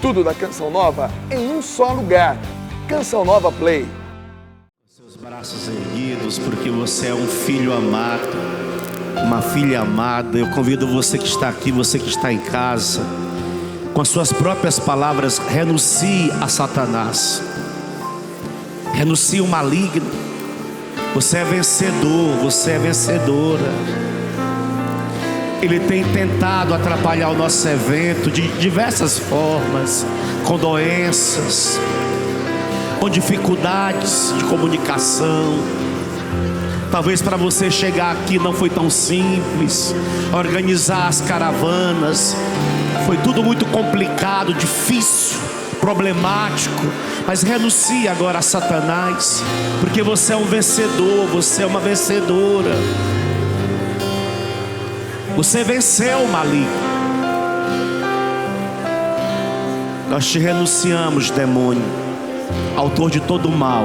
Tudo da Canção Nova em um só lugar. Canção Nova Play. Seus braços erguidos, porque você é um filho amado, uma filha amada. Eu convido você que está aqui, você que está em casa, com as suas próprias palavras, renuncie a Satanás, renuncie o maligno. Você é vencedor, você é vencedora. Ele tem tentado atrapalhar o nosso evento de diversas formas, com doenças, com dificuldades de comunicação. Talvez para você chegar aqui não foi tão simples, organizar as caravanas, foi tudo muito complicado, difícil, problemático. Mas renuncie agora a Satanás, porque você é um vencedor, você é uma vencedora. Você venceu o maligno. Nós te renunciamos, demônio, autor de todo o mal,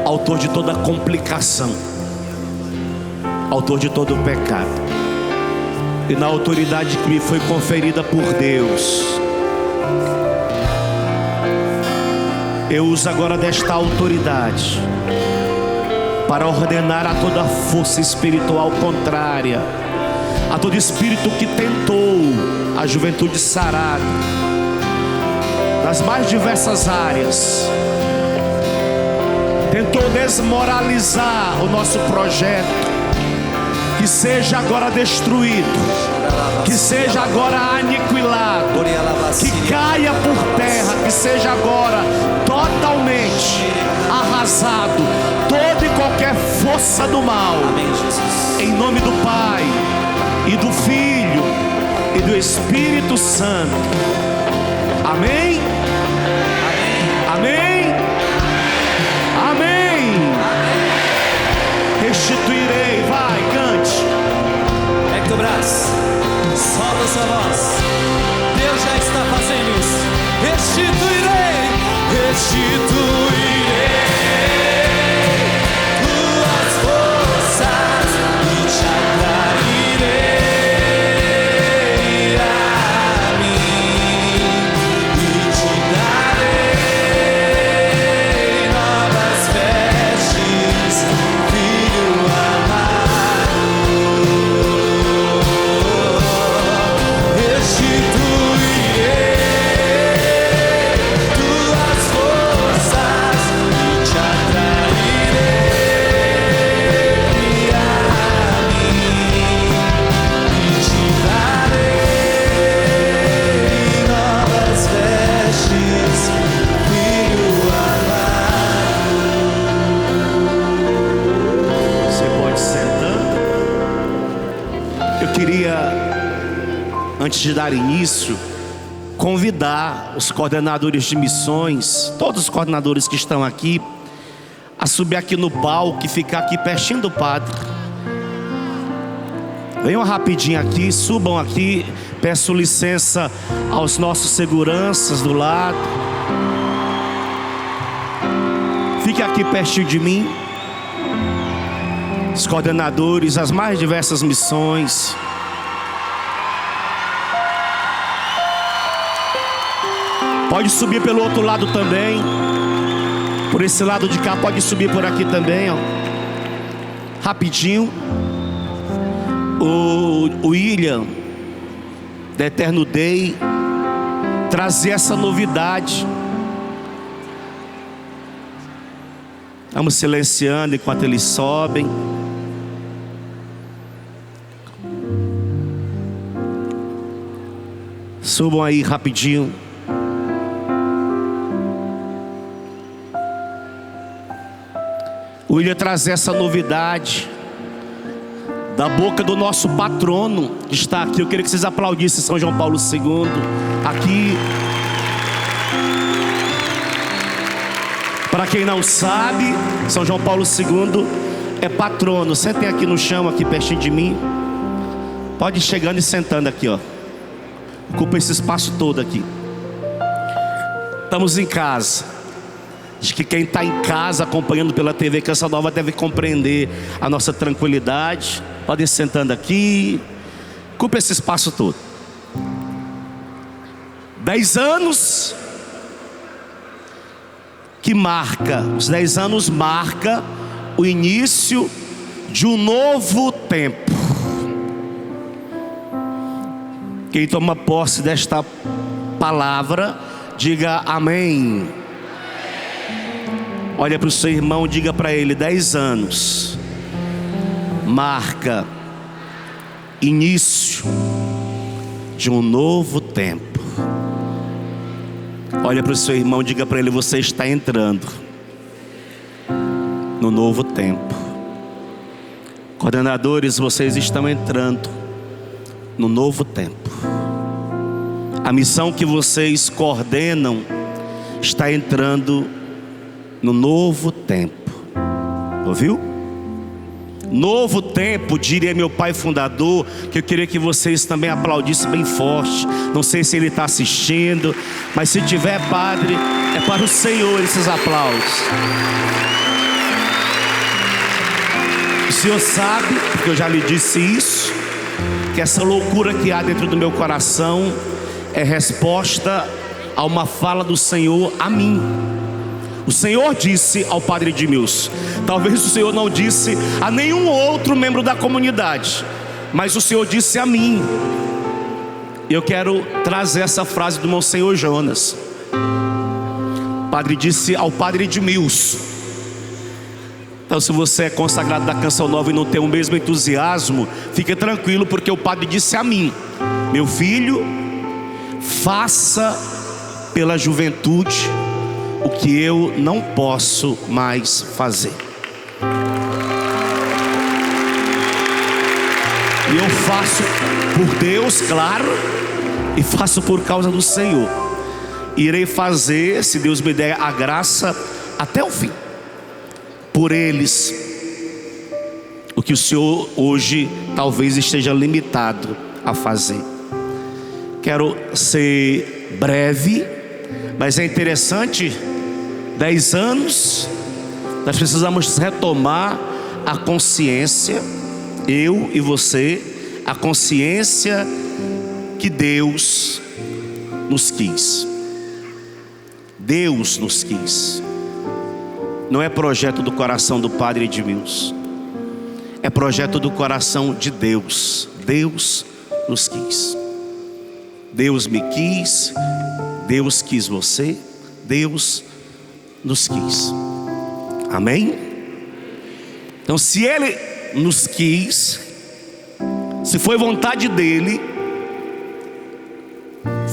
autor de toda complicação, autor de todo o pecado. E na autoridade que me foi conferida por Deus, eu uso agora desta autoridade para ordenar a toda força espiritual contrária, a todo espírito que tentou a juventude sarada nas mais diversas áreas, tentou desmoralizar o nosso projeto, que seja agora destruído, que seja agora aniquilado, que caia por terra, que seja agora totalmente arrasado toda e qualquer força do mal, em nome do Pai e do Filho e do Espírito Santo. Amém? Amém? Amém? Restituirei, vai, cante. Pega o braço, solta sua voz. Deus já está fazendo isso. Restituirei, restituirei tuas forças e te atrairei a mim e te darei novas vestes, filho amado. Restituirei tuas forças e te atrairei a mim e te darei novas vestes, filho amado. Você pode sentar. Eu queria, antes de dar início, convidar os coordenadores de missões, todos os coordenadores que estão aqui, a subir aqui no palco e ficar aqui pertinho do padre. Venham rapidinho aqui, subam aqui. Peço licença aos nossos seguranças do lado. Fique aqui pertinho de mim. Os coordenadores, as mais diversas missões. Pode subir pelo outro lado também. Por esse lado de cá, pode subir por aqui também, ó. Rapidinho. O William, da Eterno Day, trazer essa novidade. Vamos silenciando enquanto eles sobem. Subam aí rapidinho. O William trazer essa novidade da boca do nosso patrono que está aqui. Eu queria que vocês aplaudissem São João Paulo II aqui. Para quem não sabe, São João Paulo II é patrono. Sentem aqui no chão, aqui pertinho de mim. Pode ir chegando e sentando aqui, ó. Ocupa esse espaço todo aqui. Estamos em casa. Acho que quem está em casa acompanhando pela TV Canção Nova deve compreender a nossa tranquilidade. Podem ir sentando aqui. Ocupa esse espaço todo. 10 anos que marca, os 10 anos marca o início de um novo tempo. Quem toma posse desta palavra, diga amém. Olha para o seu irmão, diga para ele: 10 anos marca início de um novo tempo. Olha para o seu irmão, diga para ele: você está entrando no novo tempo. Coordenadores, vocês estão entrando no novo tempo. A missão que vocês coordenam está entrando no novo tempo. Ouviu? Novo tempo, diria meu pai fundador, que eu queria que vocês também aplaudissem bem forte. Não sei se ele está assistindo, mas se tiver, padre, é para o Senhor esses aplausos. O Senhor sabe, porque eu já lhe disse isso, que essa loucura que há dentro do meu coração é resposta a uma fala do Senhor a mim. O Senhor disse ao padre Edmilson, talvez o Senhor não disse a nenhum outro membro da comunidade, mas o Senhor disse a mim. Eu quero trazer essa frase do meu Senhor Jonas. O padre disse ao padre Edmilson. Então, se você é consagrado da Canção Nova e não tem o mesmo entusiasmo, fique tranquilo, porque o padre disse a mim: meu filho, faça pela juventude o que eu não posso mais fazer. E eu faço por Deus, claro, e faço por causa do Senhor. Irei fazer, se Deus me der a graça, até o fim, por eles, o que o Senhor hoje talvez esteja limitado a fazer. Quero ser breve, mas é interessante. 10 anos, nós precisamos retomar a consciência, eu e você, a consciência que Deus nos quis. Deus nos quis. Não é projeto do coração do padre Edmilson, é projeto do coração de Deus. Deus nos quis. Deus me quis, Deus quis você, Deus nos quis. Amém? Então, se Ele nos quis, se foi vontade dEle,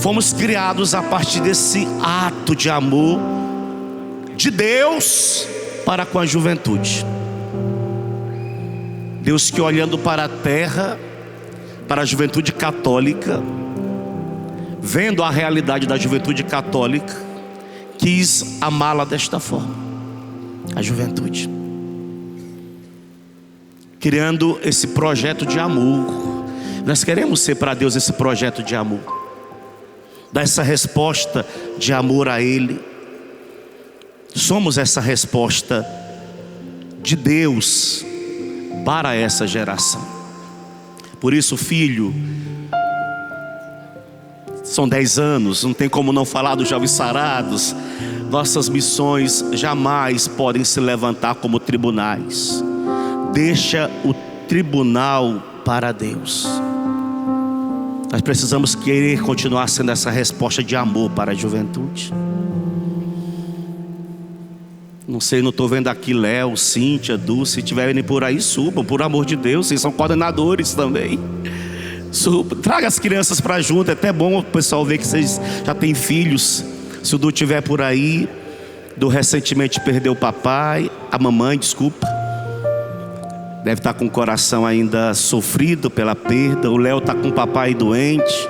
fomos criados a partir desse ato de amor de Deus para com a juventude. Deus que, olhando para a terra, para a juventude católica, vendo a realidade da juventude católica, quis amá-la desta forma, a juventude, criando esse projeto de amor. Nós queremos ser para Deus esse projeto de amor, dar essa resposta de amor a Ele. Somos essa resposta de Deus para essa geração. Por isso, filho, são 10 anos, não tem como não falar dos jovens sarados. Nossas missões jamais podem se levantar como tribunais. Deixa o tribunal para Deus. Nós precisamos querer continuar sendo essa resposta de amor para a juventude. Não sei, não estou vendo aqui Léo, Cíntia, Dulce. Se estiverem por aí, subam, por amor de Deus. Vocês são coordenadores também. Traga as crianças para junto. É até bom o pessoal ver que vocês já têm filhos. Se o Du estiver por aí, Du recentemente perdeu o papai, a mamãe, desculpa. Deve estar com o coração ainda sofrido pela perda. O Léo está com o papai doente.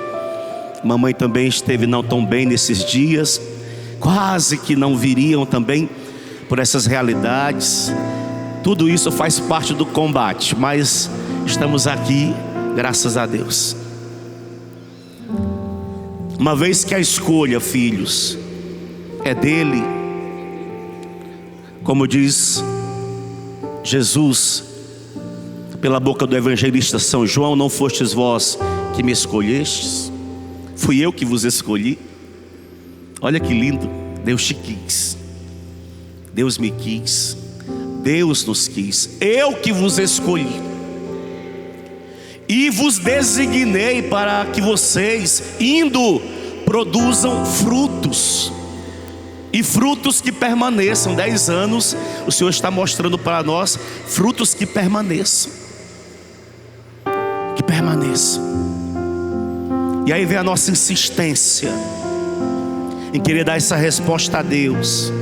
Mamãe também esteve não tão bem nesses dias. Quase que não viriam também por essas realidades. Tudo isso faz parte do combate, mas estamos aqui, graças a Deus. Uma vez que a escolha, filhos, é dele, como diz Jesus pela boca do evangelista São João: não fostes vós que me escolhestes, fui eu que vos escolhi. Olha que lindo. Deus te quis, Deus me quis, Deus nos quis. Eu que vos escolhi e vos designei para que vocês, indo, produzam frutos, e frutos que permaneçam. 10 anos o Senhor está mostrando para nós frutos que permaneçam, que permaneçam. E aí vem a nossa insistência em querer dar essa resposta a Deus,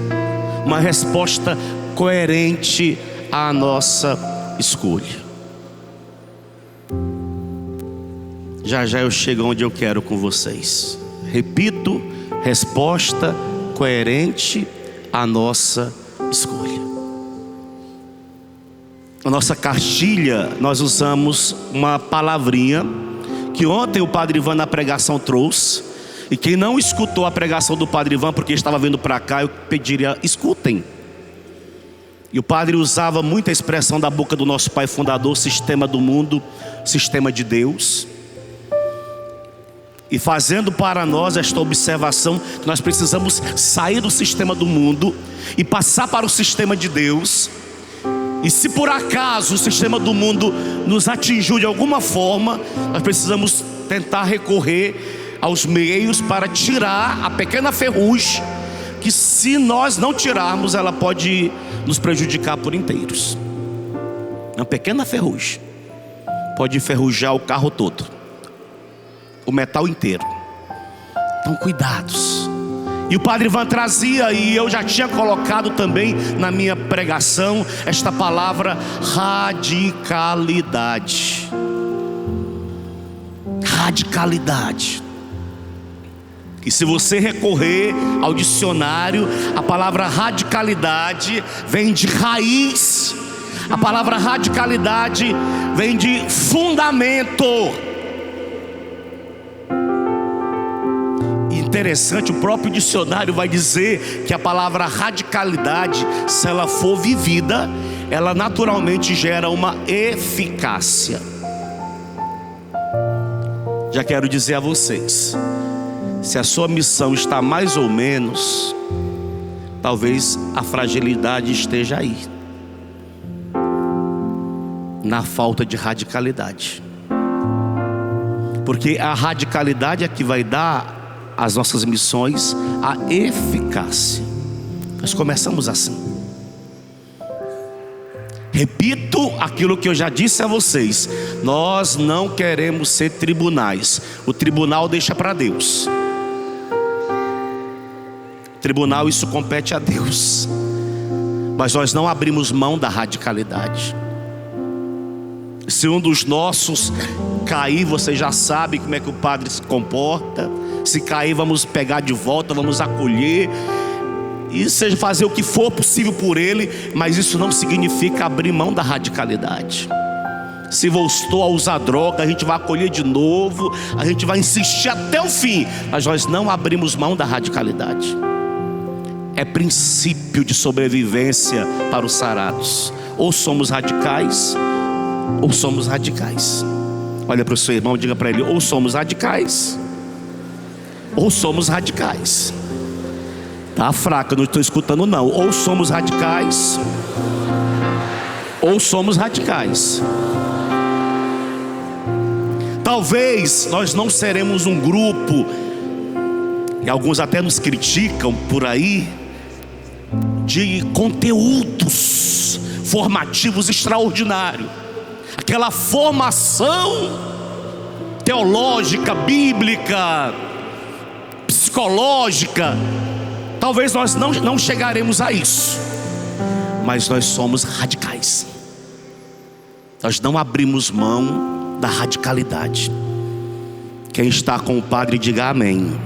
uma resposta coerente à nossa escolha. Já já eu chego onde eu quero com vocês. Repito, resposta coerente à nossa escolha. Na nossa cartilha nós usamos uma palavrinha que ontem o Padre Ivan na pregação trouxe. E quem não escutou a pregação do Padre Ivan porque estava vindo para cá, eu pediria: escutem. E o Padre usava muita expressão da boca do nosso Pai Fundador: sistema do mundo, sistema de Deus. E fazendo para nós esta observação, que nós precisamos sair do sistema do mundo e passar para o sistema de Deus. E se por acaso o sistema do mundo nos atingiu de alguma forma, nós precisamos tentar recorrer aos meios para tirar a pequena ferrugem, que se nós não tirarmos, ela pode nos prejudicar por inteiros. Uma pequena ferrugem pode enferrujar o carro todo, o metal inteiro. Então cuidados. E o Padre Ivan trazia, e eu já tinha colocado também na minha pregação, esta palavra radicalidade. Radicalidade. E se você recorrer ao dicionário, a palavra radicalidade vem de raiz. A palavra radicalidade vem de fundamento. Interessante, o próprio dicionário vai dizer que a palavra radicalidade, se ela for vivida, ela naturalmente gera uma eficácia. Já quero dizer a vocês, se a sua missão está mais ou menos, talvez a fragilidade esteja aí, na falta de radicalidade. Porque a radicalidade é que vai dar às nossas missões a eficácia. Nós começamos assim. Repito aquilo que eu já disse a vocês: nós não queremos ser tribunais. O tribunal deixa para Deus. Tribunal, isso compete a Deus. Mas nós não abrimos mão da radicalidade. Se um dos nossos cair, você já sabe como é que o padre se comporta. Se cair, vamos pegar de volta, vamos acolher, e seja fazer o que for possível por ele. Mas isso não significa abrir mão da radicalidade. Se voltou a usar droga, a gente vai acolher de novo, a gente vai insistir até o fim, mas nós não abrimos mão da radicalidade. É princípio de sobrevivência para os sarados. Ou somos radicais, ou somos radicais. Olha para o seu irmão, diga para ele: ou somos radicais, ou somos radicais. Tá fraco, eu não estou escutando não. Ou somos radicais, ou somos radicais. Talvez nós não seremos um grupo, e alguns até nos criticam por aí, de conteúdos formativos extraordinários. Aquela formação teológica, bíblica, psicológica. Talvez nós não chegaremos a isso, mas nós somos radicais. Nós não abrimos mão da radicalidade. Quem está com o padre, diga amém.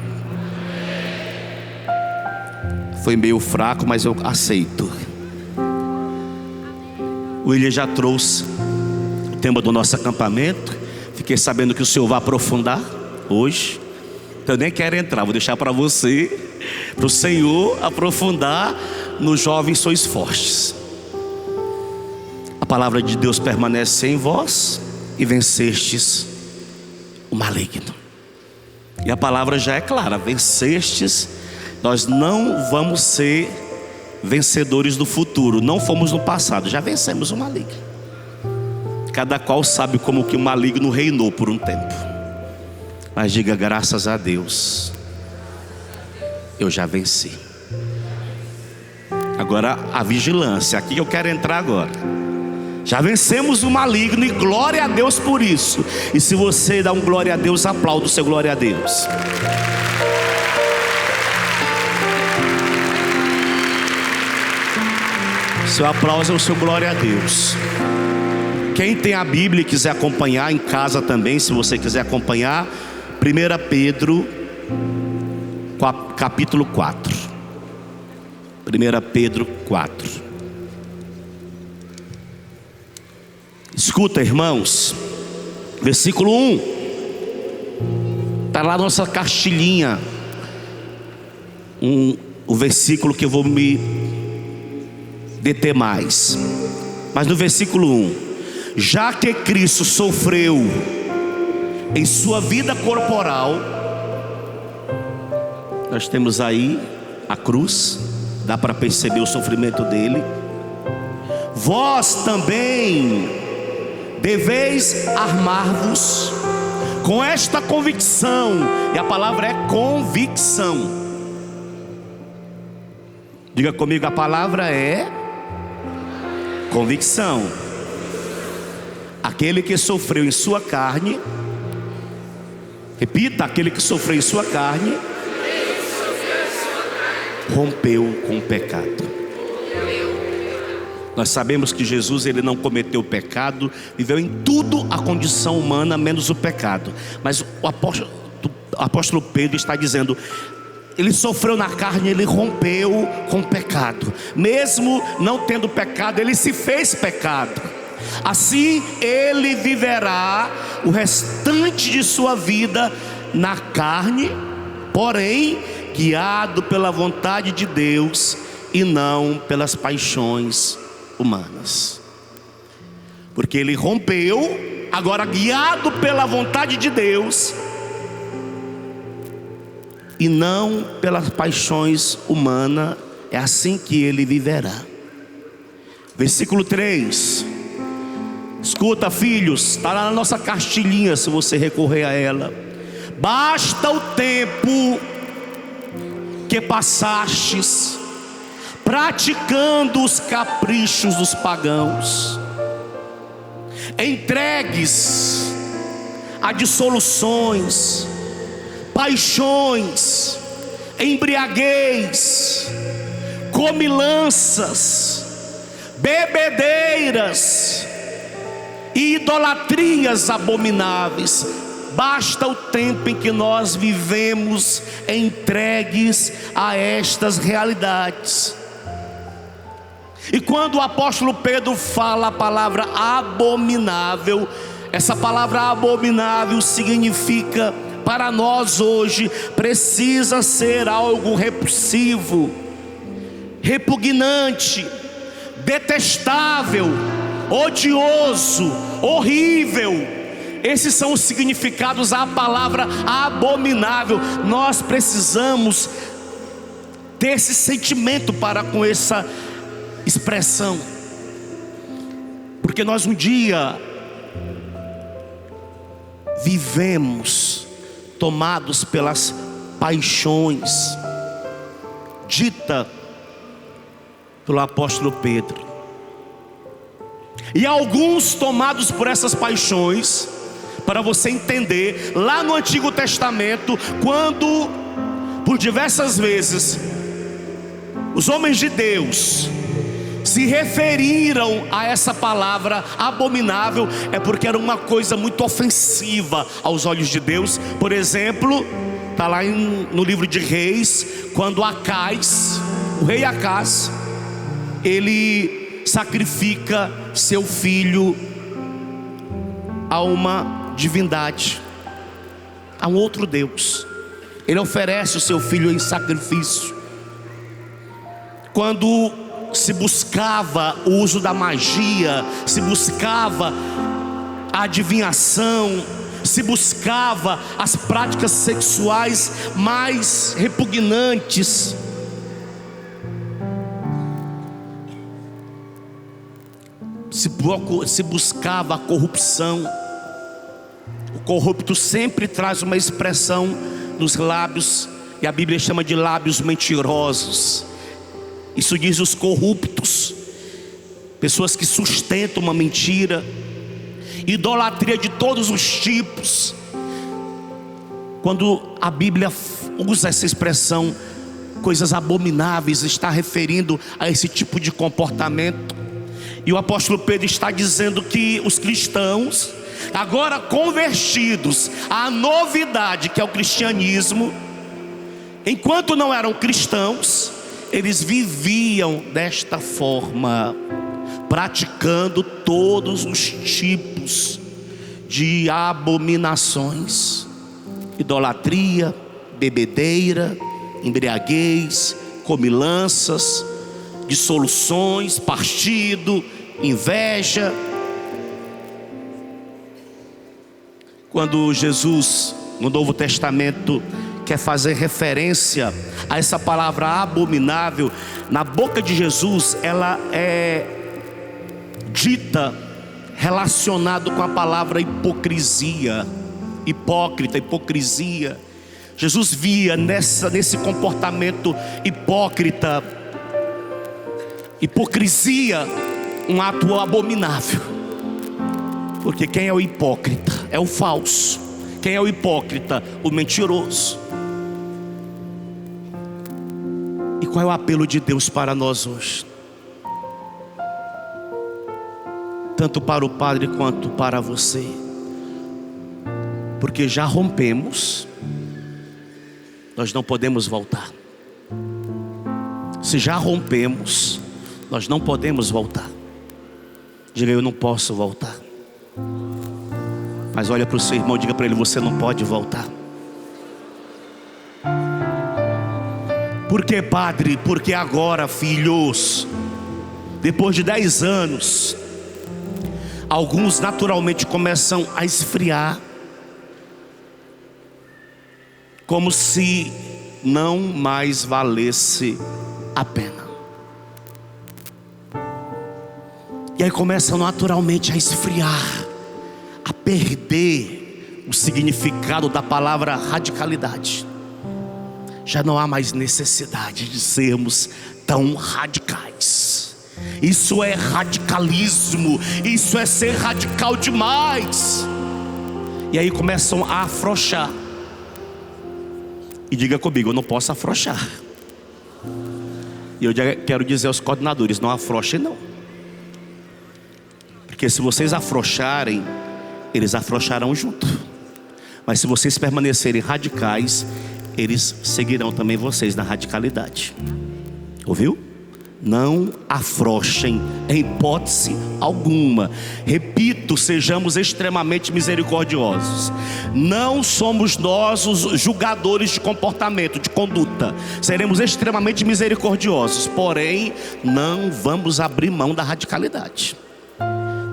Foi meio fraco, mas eu aceito. O William já trouxe o tema do nosso acampamento. Fiquei sabendo que o senhor vai aprofundar hoje. Então eu nem quero entrar, vou deixar para você, para o Senhor aprofundar no Jovens Sois Fortes. A palavra de Deus permanece em vós e vencestes o maligno. E a palavra já é clara: vencestes Nós não vamos ser vencedores do futuro. Não fomos no passado, já vencemos o maligno. Cada qual sabe como que o maligno reinou por um tempo. Mas diga: graças a Deus, eu já venci. Agora a vigilância, aqui eu quero entrar agora. Já vencemos o maligno e glória a Deus por isso. E se você dá um glória a Deus, aplauda o seu glória a Deus. Seu aplauso é o seu glória a Deus. Quem tem a Bíblia e quiser acompanhar em casa também, se você quiser acompanhar, 1 Pedro capítulo 4. 1 Pedro 4. Escuta, irmãos, versículo 1. Está lá na nossa cartilhinha, o versículo que eu vou me deter mais. Mas no versículo 1: já que Cristo sofreu em sua vida corporal, nós temos aí a cruz, dá para perceber o sofrimento dele. Vós também deveis armar-vos com esta convicção, e a palavra é convicção. Diga comigo: a palavra é convicção. Aquele que sofreu em sua carne, repita: aquele que sofreu em sua carne, rompeu com o pecado. Nós sabemos que Jesus, ele não cometeu pecado, viveu em tudo a condição humana, menos o pecado. Mas o apóstolo Pedro está dizendo: ele sofreu na carne, ele rompeu com o pecado. Mesmo não tendo pecado, ele se fez pecado. Assim ele viverá o restante de sua vida na carne, porém guiado pela vontade de Deus e não pelas paixões humanas. Porque ele rompeu, agora guiado pela vontade de Deus e não pelas paixões humanas. É assim que ele viverá. Versículo 3. Escuta, filhos, está lá na nossa cartilhinha, se você recorrer a ela. Basta o tempo que passastes praticando os caprichos dos pagãos, entregues a dissoluções, paixões, embriaguez, comilanças, bebedeiras e idolatrias abomináveis. Basta o tempo em que nós vivemos entregues a estas realidades. E quando o apóstolo Pedro fala a palavra abominável, essa palavra abominável significa, para nós hoje, precisa ser algo repulsivo, repugnante, detestável, odioso, horrível. Esses são os significados da palavra abominável. Nós precisamos ter esse sentimento para com essa expressão, porque nós um dia vivemos tomados pelas paixões dita pelo apóstolo Pedro, e alguns tomados por essas paixões, para você entender, lá no Antigo Testamento, quando por diversas vezes os homens de Deus se referiram a essa palavra abominável, é porque era uma coisa muito ofensiva aos olhos de Deus. Por exemplo, está lá no livro de Reis, quando Acais, o rei Acais, ele sacrifica seu filho a uma divindade, a um outro Deus. Ele oferece o seu filho em sacrifício. Quando se buscava o uso da magia, se buscava a adivinhação, se buscava as práticas sexuais mais repugnantes. Se buscava a corrupção. O corrupto sempre traz uma expressão nos lábios, e a Bíblia chama de lábios mentirosos. Isso diz os corruptos, pessoas que sustentam uma mentira, idolatria de todos os tipos. Quando a Bíblia usa essa expressão, coisas abomináveis, está referindo a esse tipo de comportamento. E o apóstolo Pedro está dizendo que os cristãos, agora convertidos à novidade que é o cristianismo, enquanto não eram cristãos, eles viviam desta forma, praticando todos os tipos de abominações: idolatria, bebedeira, embriaguez, comilanças, dissoluções, partido, inveja. Quando Jesus, no Novo Testamento, quer fazer referência a essa palavra abominável, na boca de Jesus ela é dita relacionado com a palavra hipocrisia, hipócrita, hipocrisia. Jesus via nesse comportamento hipócrita, hipocrisia, um ato abominável. Porque quem é o hipócrita? É o falso. Quem é o hipócrita? O mentiroso. E qual é o apelo de Deus para nós hoje? Tanto para o Padre quanto para você. Porque já rompemos, nós não podemos voltar. Se já rompemos, nós não podemos voltar. Diga: eu não posso voltar. Mas olha para o seu irmão, diga para ele: você não pode voltar. Por que, padre? Porque agora, filhos, depois de 10 anos, alguns naturalmente começam a esfriar, como se não mais valesse a pena. E aí começam naturalmente a esfriar, a perder o significado da palavra radicalidade. Já não há mais necessidade de sermos tão radicais. Isso é radicalismo, isso é ser radical demais. E aí começam a afrouxar. E diga comigo: eu não posso afrouxar. E eu quero dizer aos coordenadores: não afrouxem não. Porque se vocês afrouxarem, eles afrouxarão junto. Mas se vocês permanecerem radicais, eles seguirão também vocês na radicalidade. Ouviu? Não afrouxem em hipótese alguma. Repito, sejamos extremamente misericordiosos. Não somos nós os julgadores de comportamento, de conduta. Seremos extremamente misericordiosos. Porém, não vamos abrir mão da radicalidade,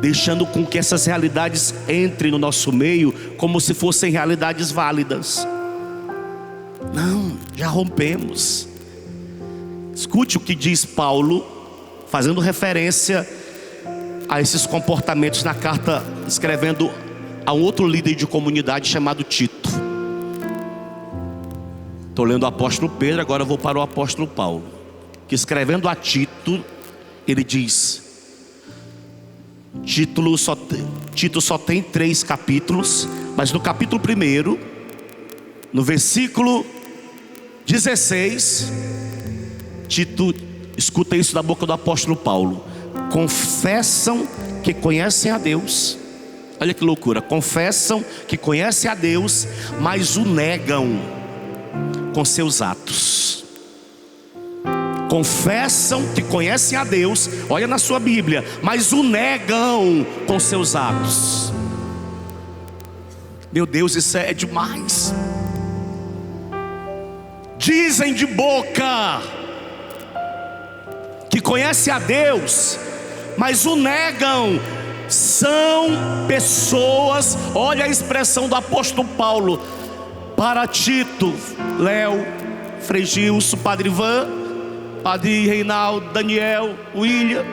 deixando com que essas realidades entrem no nosso meio como se fossem realidades válidas. Não, já rompemos. Escute o que diz Paulo, fazendo referência a esses comportamentos na carta, escrevendo a um outro líder de comunidade chamado Tito. Estou lendo o apóstolo Pedro, agora vou para o apóstolo Paulo, que escrevendo a Tito, ele diz: Tito só tem 3 capítulos, mas no capítulo 1, no versículo 16, Tito, escuta isso da boca do apóstolo Paulo: confessam que conhecem a Deus. Olha que loucura, confessam que conhecem a Deus, mas o negam com seus atos. Confessam que conhecem a Deus, olha na sua Bíblia, mas o negam com seus atos. Meu Deus, isso é demais. Dizem de boca que conhecem a Deus, mas o negam são pessoas, olha a expressão do apóstolo Paulo para Tito, Léo, Frei Gilson, Padre Ivan, Padre Reinaldo, Daniel, William.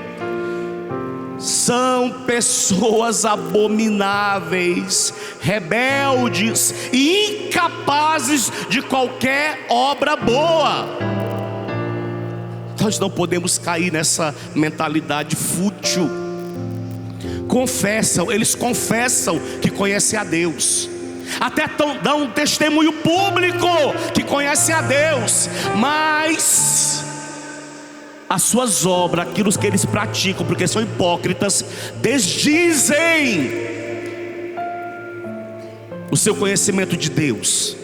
São pessoas abomináveis, rebeldes e incapazes de qualquer obra boa. Nós não podemos cair nessa mentalidade fútil. Eles confessam que conhecem a Deus, até dão um testemunho público que conhecem a Deus, mas as suas obras, aquilo que eles praticam, porque são hipócritas, desdizem o seu conhecimento de Deus.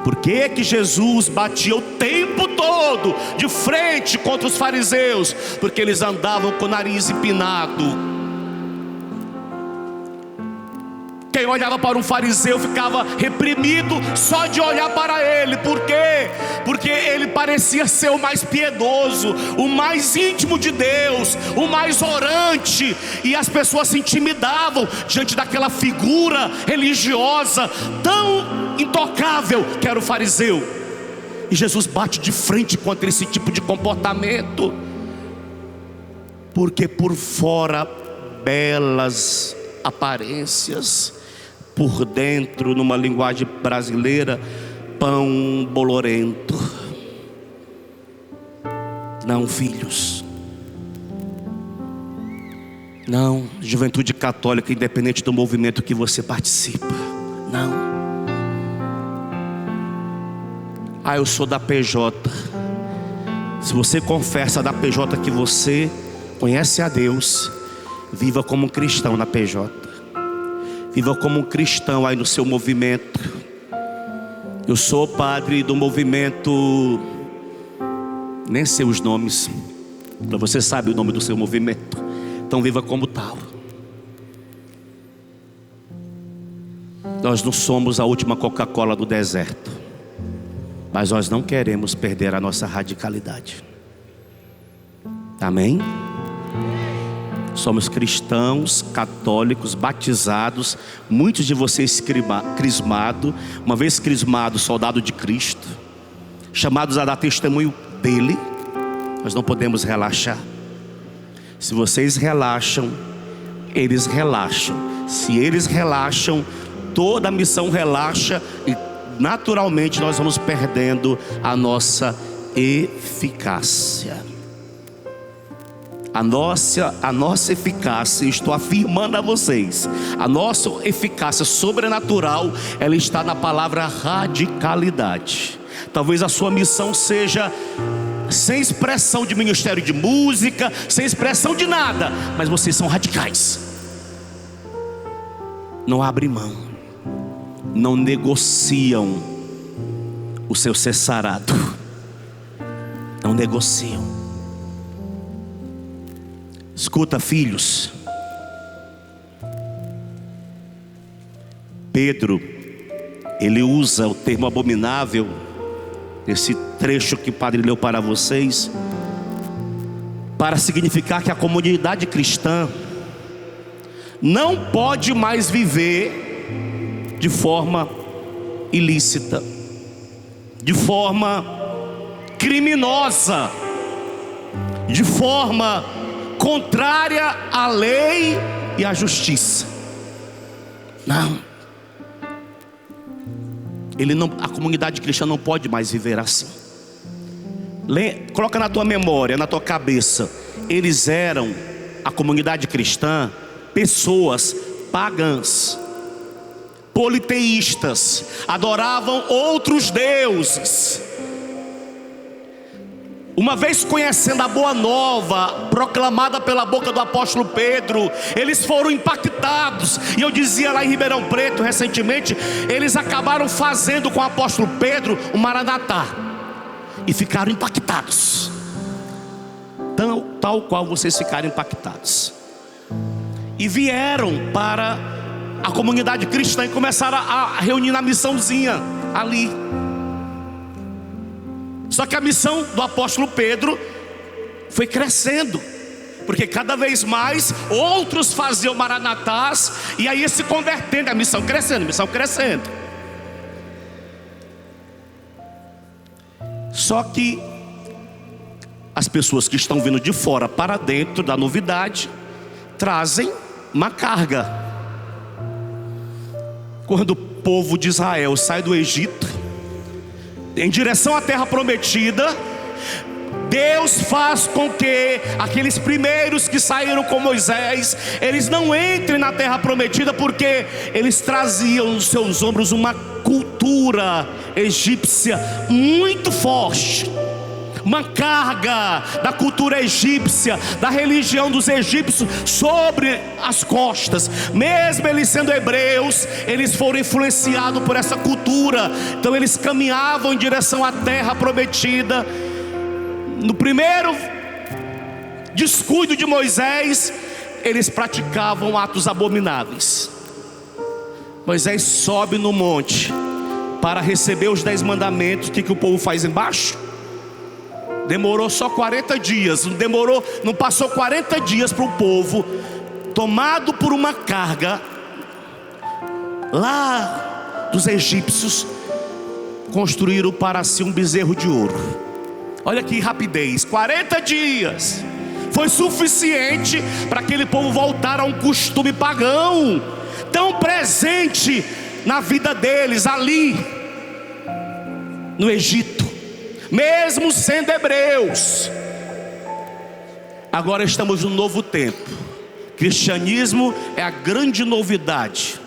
Por que que Jesus batia o tempo todo de frente contra os fariseus? Porque eles andavam com o nariz empinado. Quem olhava para um fariseu ficava reprimido só de olhar para ele. Por quê? Porque ele parecia ser o mais piedoso, o mais íntimo de Deus, o mais orante, e as pessoas se intimidavam diante daquela figura religiosa tão intocável que era o fariseu. E Jesus bate de frente contra esse tipo de comportamento, porque por fora belas aparências, por dentro, numa linguagem brasileira, pão bolorento. Não, filhos, não, juventude católica, independente do movimento que você participa, não. Eu sou da PJ. Se você confessa da PJ que você conhece a Deus, viva como um cristão na PJ. Viva como um cristão aí no seu movimento. Eu sou padre do movimento, nem sei os nomes, para você sabe o nome do seu movimento. Então viva como tal. Nós não somos a última Coca-Cola do deserto, mas nós não queremos perder a nossa radicalidade. Amém? Somos cristãos, católicos, batizados. Muitos de vocês crismados. Uma vez crismado, soldado de Cristo, chamados a dar testemunho dele. Nós não podemos relaxar. Se vocês relaxam, eles relaxam. Se eles relaxam, toda a missão relaxa, e naturalmente nós vamos perdendo a nossa eficácia. A nossa eficácia, estou afirmando a vocês, a nossa eficácia sobrenatural, ela está na palavra radicalidade. Talvez a sua missão seja sem expressão de ministério de música, sem expressão de nada, mas vocês são radicais. Não abrem mão, não negociam o seu ser sarado, não negociam. Escuta, filhos, Pedro, ele usa o termo abominável, esse trecho que o padre leu para vocês, para significar que a comunidade cristã não pode mais viver de forma ilícita, de forma criminosa, de forma contrária à lei e à justiça. Não. A comunidade cristã não pode mais viver assim. Coloca na tua memória, na tua cabeça. Eles eram, a comunidade cristã, pessoas pagãs, politeístas, adoravam outros deuses. Uma vez conhecendo a boa nova proclamada pela boca do apóstolo Pedro, eles foram impactados. E eu dizia lá em Ribeirão Preto recentemente, eles acabaram fazendo com o apóstolo Pedro o Maranatá, e ficaram impactados, tal qual vocês ficaram impactados. E vieram para a comunidade cristã e começaram a reunir na missãozinha ali. Só que a missão do apóstolo Pedro foi crescendo, porque cada vez mais outros faziam maranatás, e aí se convertendo, a missão crescendo, missão crescendo. Só que as pessoas que estão vindo de fora para dentro da novidade trazem uma carga. Quando o povo de Israel sai do Egito em direção à terra prometida, Deus faz com que aqueles primeiros que saíram com Moisés, eles não entrem na terra prometida, porque eles traziam nos seus ombros uma cultura egípcia muito forte, uma carga da cultura egípcia, da religião dos egípcios sobre as costas. Mesmo eles sendo hebreus, eles foram influenciados por essa cultura. Então eles caminhavam em direção à terra prometida. No primeiro descuido de Moisés, eles praticavam atos abomináveis. Moisés sobe no monte para receber os 10 mandamentos. O que o povo faz embaixo? Demorou só 40 dias. Não passou 40 dias para o povo, tomado por uma carga lá dos egípcios, construíram para si um bezerro de ouro. Olha que rapidez, 40 dias foi suficiente para aquele povo voltar a um costume pagão, tão presente na vida deles ali no Egito, mesmo sendo hebreus. Agora estamos num novo tempo. Cristianismo é a grande novidade,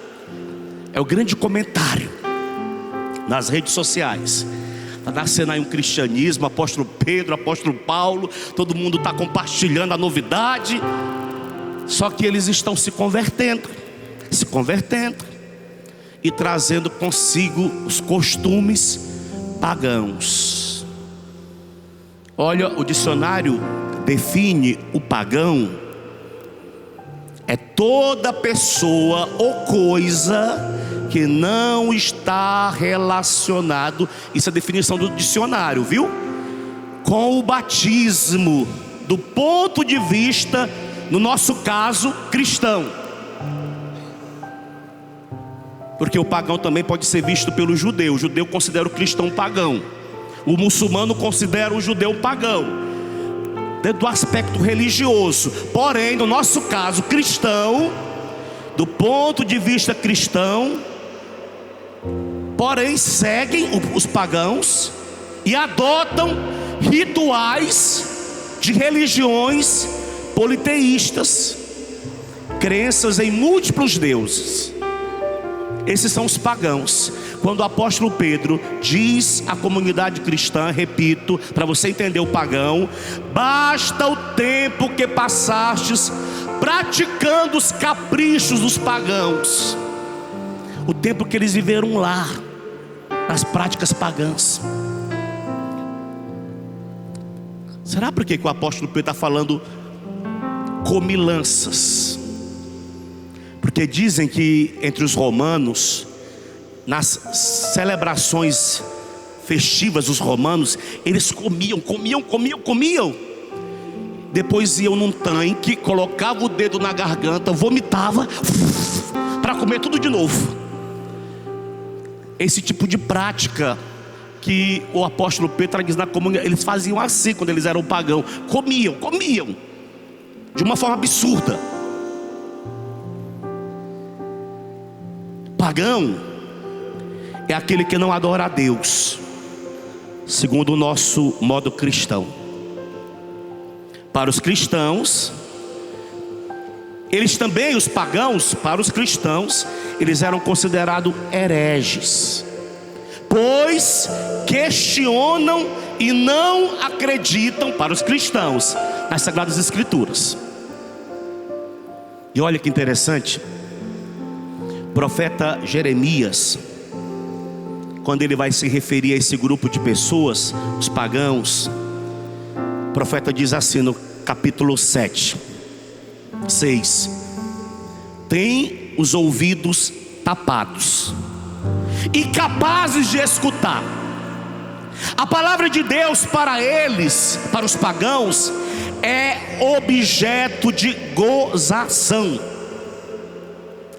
é o grande comentário nas redes sociais. Está nascendo aí um cristianismo, apóstolo Pedro, apóstolo Paulo, todo mundo está compartilhando a novidade. Só que eles estão se convertendo e trazendo consigo os costumes pagãos. Olha, o dicionário define o pagão: é toda pessoa ou coisa que não está relacionado, isso é a definição do dicionário, viu? Com o batismo, do ponto de vista, no nosso caso, cristão. Porque o pagão também pode ser visto pelo judeu. O judeu considera o cristão pagão, o muçulmano considera o judeu pagão, dentro do aspecto religioso. Porém, no nosso caso, cristão, do ponto de vista cristão, porém seguem os pagãos e adotam rituais de religiões politeístas, crenças em múltiplos deuses. Esses são os pagãos. Quando o apóstolo Pedro diz à comunidade cristã, repito, para você entender o pagão: basta o tempo que passastes praticando os caprichos dos pagãos. O tempo que eles viveram lá, nas práticas pagãs. Será por que o apóstolo Pedro está falando comilanças? Porque dizem que entre os romanos, nas celebrações festivas dos romanos, eles comiam. Depois iam num tanque, colocavam o dedo na garganta, vomitava para comer tudo de novo. Esse tipo de prática que o apóstolo Pedro diz na comunidade, eles faziam assim quando eles eram pagãos. Comiam de uma forma absurda. Pagão é aquele que não adora a Deus segundo o nosso modo cristão. Para os cristãos, eles também, os pagãos, para os cristãos, eles eram considerados hereges, pois questionam e não acreditam, para os cristãos, nas Sagradas Escrituras. E olha que interessante, o profeta Jeremias, quando ele vai se referir a esse grupo de pessoas, os pagãos, o profeta diz assim no capítulo 6: tem os ouvidos tapados e capazes de escutar. A palavra de Deus para eles, para os pagãos, é objeto de gozação.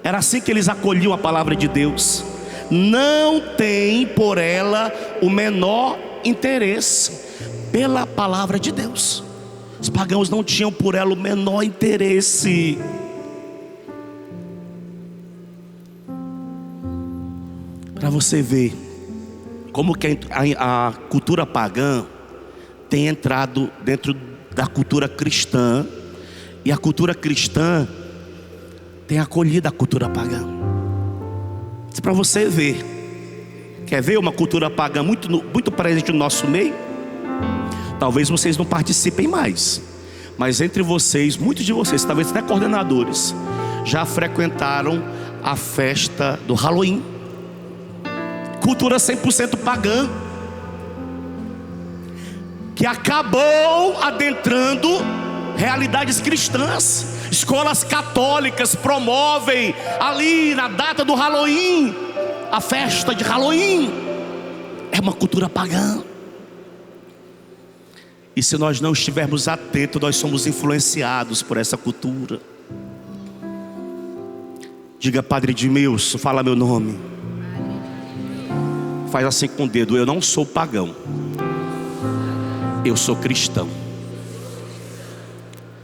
Era assim que eles acolhiam a palavra de Deus. Não tem por ela o menor interesse pela palavra de Deus. Os pagãos não tinham por ela o menor interesse. Para você ver como que a cultura pagã tem entrado dentro da cultura cristã, e a cultura cristã tem acolhido a cultura pagã. Isso para você ver. Quer ver uma cultura pagã muito presente no nosso meio? Talvez vocês não participem mais, mas entre vocês, muitos de vocês, talvez até coordenadores, já frequentaram a festa do Halloween. Cultura 100% pagã, que acabou adentrando realidades cristãs. Escolas católicas promovem ali na data do Halloween, a festa de Halloween. É uma cultura pagã. E se nós não estivermos atentos, nós somos influenciados por essa cultura. Diga: Padre Edmilson, fala meu nome. Faz assim com o dedo: eu não sou pagão, eu sou cristão.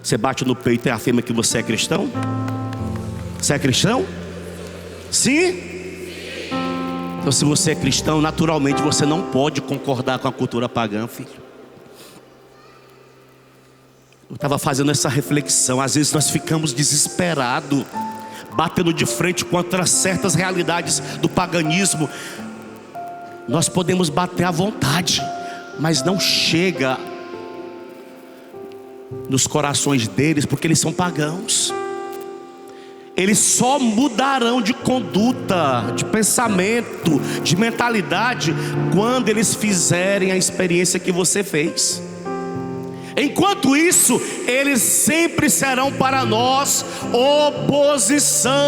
Você bate no peito e afirma que você é cristão? Você é cristão? Sim? Então, se você é cristão, naturalmente você não pode concordar com a cultura pagã, filho. Eu estava fazendo essa reflexão. Às vezes nós ficamos desesperados, batendo de frente contra certas realidades do paganismo. Nós podemos bater à vontade, mas não chega nos corações deles, porque eles são pagãos. Eles só mudarão de conduta, de pensamento, de mentalidade, quando eles fizerem a experiência que você fez. Enquanto isso, eles sempre serão para nós oposição.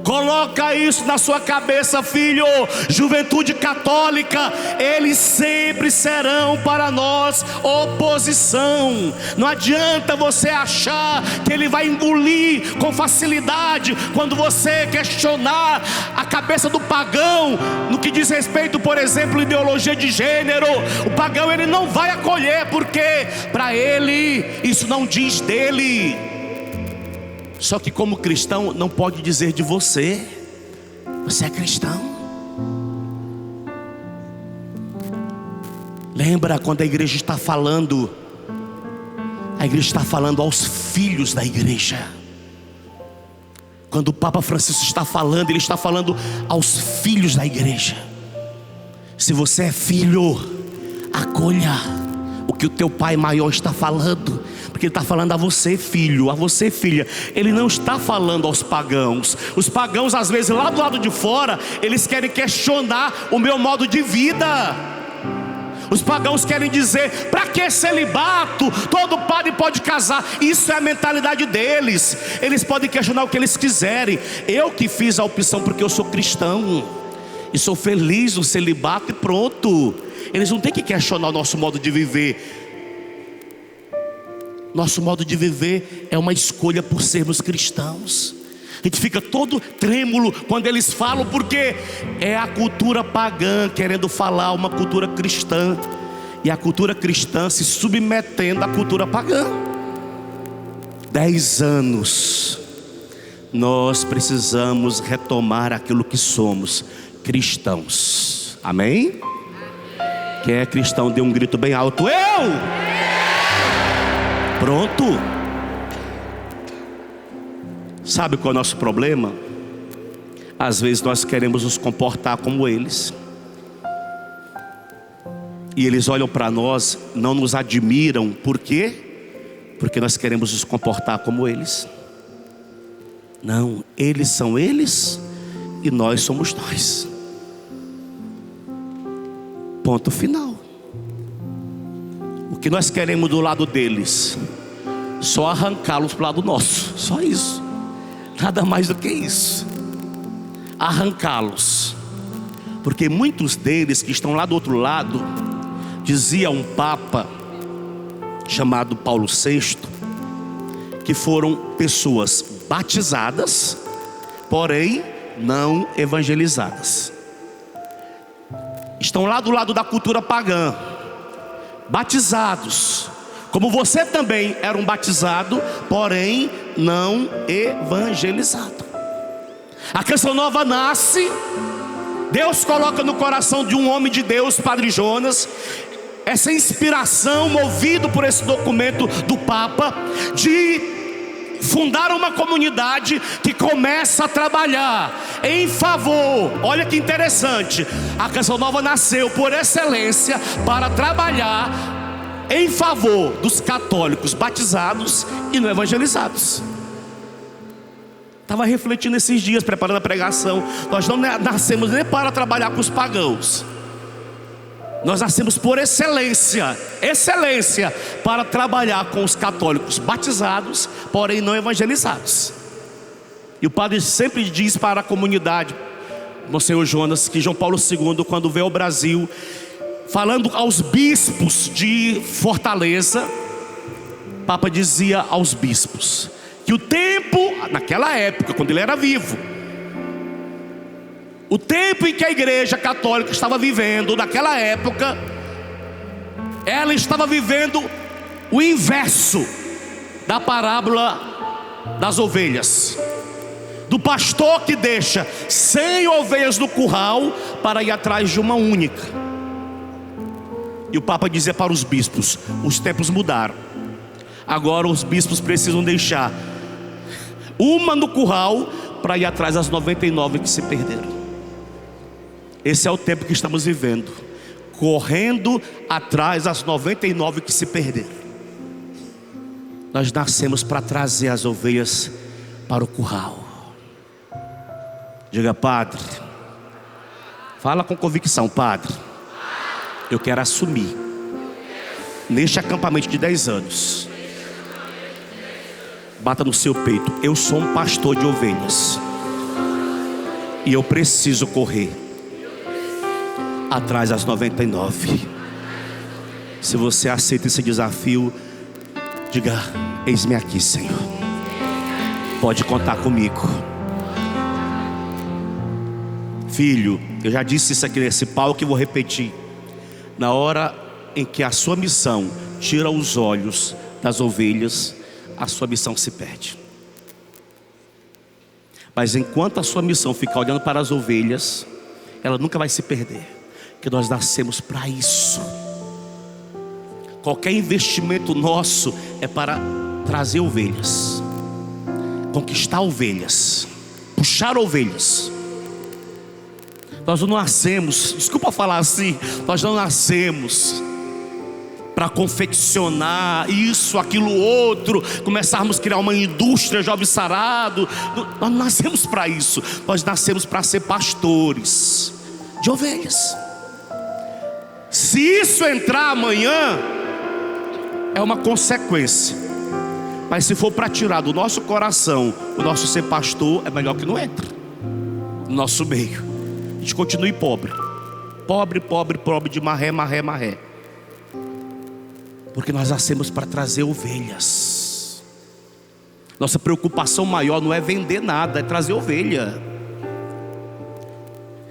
Coloca isso na sua cabeça, filho. Juventude católica, eles sempre serão para nós oposição. Não adianta você achar que ele vai engolir com facilidade quando você questionar a cabeça do pagão no que diz respeito, por exemplo, à ideologia de gênero. O pagão ele não vai acolher, porque para ele isso não diz dele. Só que como cristão não pode dizer de você: você é cristão. Lembra quando a igreja está falando? A igreja está falando aos filhos da igreja. Quando o Papa Francisco está falando, ele está falando aos filhos da igreja. Se você é filho, acolha o que o teu pai maior está falando, porque ele está falando a você, filho, a você, filha. Ele não está falando aos pagãos. Os pagãos, às vezes, lá do lado de fora, eles querem questionar o meu modo de vida. Os pagãos querem dizer: para que celibato? Todo padre pode casar. Isso é a mentalidade deles. Eles podem questionar o que eles quiserem. Eu que fiz a opção porque eu sou cristão e sou feliz no celibato e pronto. Eles não têm que questionar o nosso modo de viver. Nosso modo de viver é uma escolha por sermos cristãos. A gente fica todo trêmulo quando eles falam, porque é a cultura pagã querendo falar uma cultura cristã, e a cultura cristã se submetendo à cultura pagã. 10 anos nós precisamos retomar aquilo que somos: cristãos. Amém? Quem é cristão, dê um grito bem alto: eu! Pronto. Sabe qual é o nosso problema? Às vezes nós queremos nos comportar como eles, e eles olham para nós, não nos admiram. Por quê? Porque nós queremos nos comportar como eles. Não, eles são eles e nós somos nós. Ponto final. O que nós queremos do lado deles? Só arrancá-los para o lado nosso. Só isso. Nada mais do que isso. Arrancá-los. Porque muitos deles que estão lá do outro lado, dizia um papa chamado Paulo VI, que foram pessoas batizadas, porém não evangelizadas. Estão lá do lado da cultura pagã, batizados, como você também era um batizado, porém não evangelizado. A Canção Nova nasce, Deus coloca no coração de um homem de Deus, Padre Jonas, essa inspiração, movido por esse documento do Papa, de fundar uma comunidade que começa a trabalhar em favor. Olha que interessante, a Canção Nova nasceu por excelência para trabalhar em favor dos católicos batizados e não evangelizados. Estava refletindo esses dias, preparando a pregação. Nós não nascemos nem para trabalhar com os pagãos. Nós nascemos por excelência para trabalhar com os católicos batizados, porém não evangelizados. E o padre sempre diz para a comunidade, Monsenhor Jonas, que João Paulo II, quando veio ao Brasil, falando aos bispos de Fortaleza, o Papa dizia aos bispos que o tempo, naquela época, quando ele era vivo, o tempo em que a igreja católica estava vivendo, naquela época, ela estava vivendo o inverso da parábola das ovelhas, do pastor que deixa 100 ovelhas no curral para ir atrás de uma única. E o Papa dizia para os bispos: os tempos mudaram, agora os bispos precisam deixar uma no curral para ir atrás das 99 que se perderam. Esse é o tempo que estamos vivendo, correndo atrás das 99 que se perderam. Nós nascemos para trazer as ovelhas para o curral. Diga: padre, fala com convicção, padre, eu quero assumir neste acampamento de 10 anos. Bata no seu peito: eu sou um pastor de ovelhas e eu preciso correr atrás das 99. Se você aceita esse desafio, diga: eis-me aqui, Senhor, pode contar comigo. Filho, eu já disse isso aqui nesse palco e vou repetir: na hora em que a sua missão tira os olhos das ovelhas, a sua missão se perde. Mas enquanto a sua missão ficar olhando para as ovelhas, ela nunca vai se perder, porque nós nascemos para isso. Qualquer investimento nosso é para trazer ovelhas, conquistar ovelhas, puxar ovelhas. Nós não nascemos, desculpa falar assim, nós não nascemos para confeccionar isso, aquilo, outro, começarmos a criar uma indústria jovem sarado. Nós não nascemos para isso. Nós nascemos para ser pastores de ovelhas. Se isso entrar amanhã, é uma consequência. Mas se for para tirar do nosso coração o nosso ser pastor, é melhor que não entre no nosso meio. A gente continue pobre, de maré. Porque nós nascemos para trazer ovelhas. Nossa preocupação maior não é vender nada, é trazer ovelha.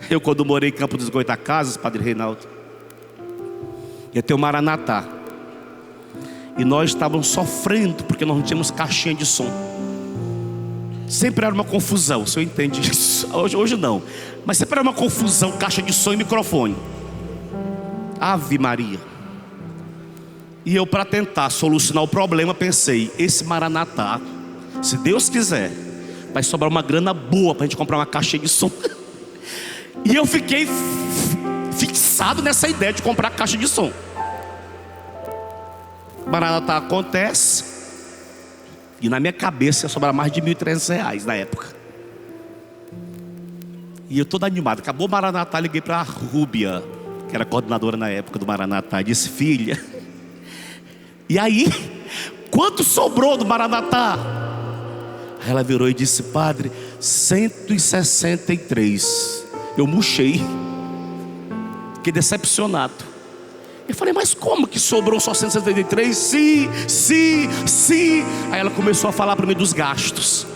Eu, quando morei em Campo dos Goitacazes, Padre Reinaldo, ia ter o Maranatá, e nós estávamos sofrendo porque nós não tínhamos caixinha de som. Sempre era uma confusão, o senhor entende isso? Hoje não, mas sempre era uma confusão, caixa de som e microfone. Ave Maria. E eu, para tentar solucionar o problema, pensei: esse Maranatá, se Deus quiser, vai sobrar uma grana boa para a gente comprar uma caixa de som. E eu fiquei fixado nessa ideia de comprar caixa de som. Maranatá acontece, e na minha cabeça ia sobrar mais de R$1.300 na época. E eu todo animado. Acabou o Maranatá, liguei para a Rúbia, que era coordenadora na época do Maranatá, disse: filha, e aí, quanto sobrou do Maranatá? Ela virou e disse: padre, 163. Eu murchei, fiquei decepcionado. Eu falei, mas como que sobrou só 173? Sim. Aí ela começou a falar para mim dos gastos.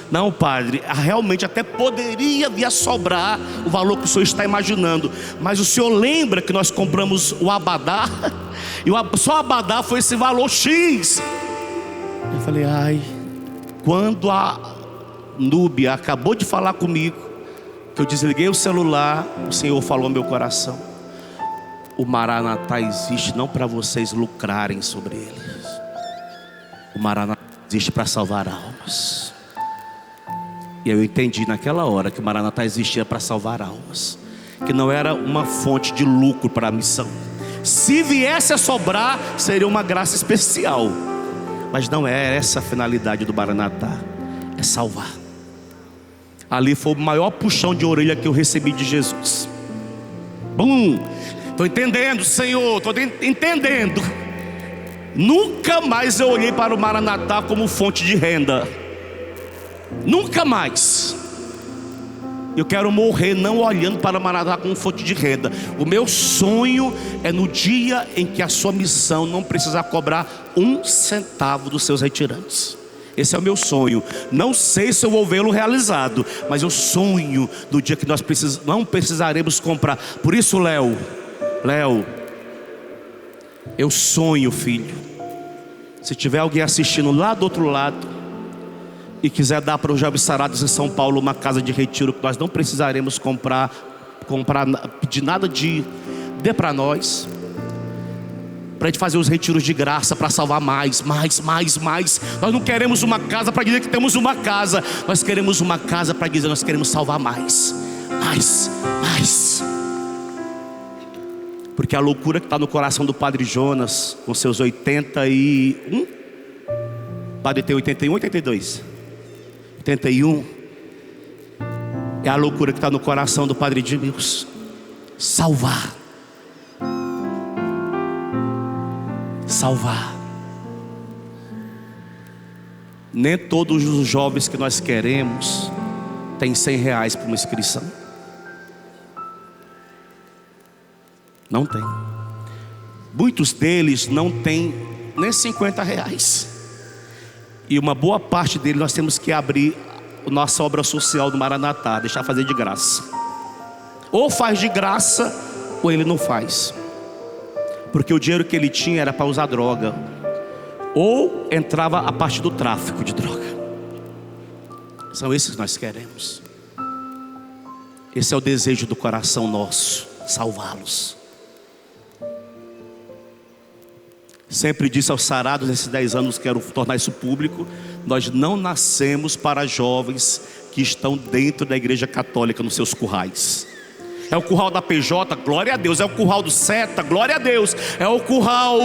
Não, padre, realmente até poderia vir a sobrar o valor que o senhor está imaginando, mas o senhor lembra que nós compramos o abadá? E só o abadá foi esse valor X. Eu falei, ai. Quando a Núbia acabou de falar comigo, que eu desliguei o celular, o Senhor falou ao meu coração: o Maranatá existe não para vocês lucrarem sobre eles. O Maranatá existe para salvar almas. E eu entendi naquela hora que o Maranatá existia para salvar almas, que não era uma fonte de lucro para a missão. Se viesse a sobrar, seria uma graça especial, mas não é essa a finalidade do Maranatá. É salvar. Ali foi o maior puxão de orelha que eu recebi de Jesus. Estou entendendo, Senhor, estou entendendo. Nunca mais eu olhei para o Maranatá como fonte de renda. Nunca mais. Eu quero morrer não olhando para o Maranatá como fonte de renda. O meu sonho é no dia em que a sua missão não precisar cobrar 1 centavo dos seus retirantes. Esse é o meu sonho. Não sei se eu vou vê-lo realizado, mas eu sonho do dia que nós não precisaremos comprar. Por isso, Léo, eu sonho, filho. Se tiver alguém assistindo lá do outro lado e quiser dar para os Jovens Sarados em São Paulo uma casa de retiro, que nós não precisaremos pedir nada dê para nós, para a gente fazer os retiros de graça, para salvar mais. Nós não queremos uma casa para dizer que temos uma casa. Nós queremos uma casa para dizer que nós queremos salvar mais. Porque a loucura que está no coração do Padre Jonas, com seus 81, o Padre tem 81 ou 82? 81, é a loucura que está no coração do Padre Edmilson. Salvar. Nem todos os jovens que nós queremos têm 100 reais para uma inscrição. Não tem. Muitos deles não têm nem 50 reais. E uma boa parte deles nós temos que abrir a nossa obra social do Maranatá, deixar fazer de graça. Ou faz de graça, ou ele não faz. Porque o dinheiro que ele tinha era para usar droga, ou entrava a parte do tráfico de droga. São esses que nós queremos. Esse é o desejo do coração nosso, salvá-los. Sempre disse aos sarados nesses 10 anos, quero tornar isso público: nós não nascemos para jovens que estão dentro da igreja católica nos seus currais. É o curral da PJ, glória a Deus. É o curral do Seta, glória a Deus. É o curral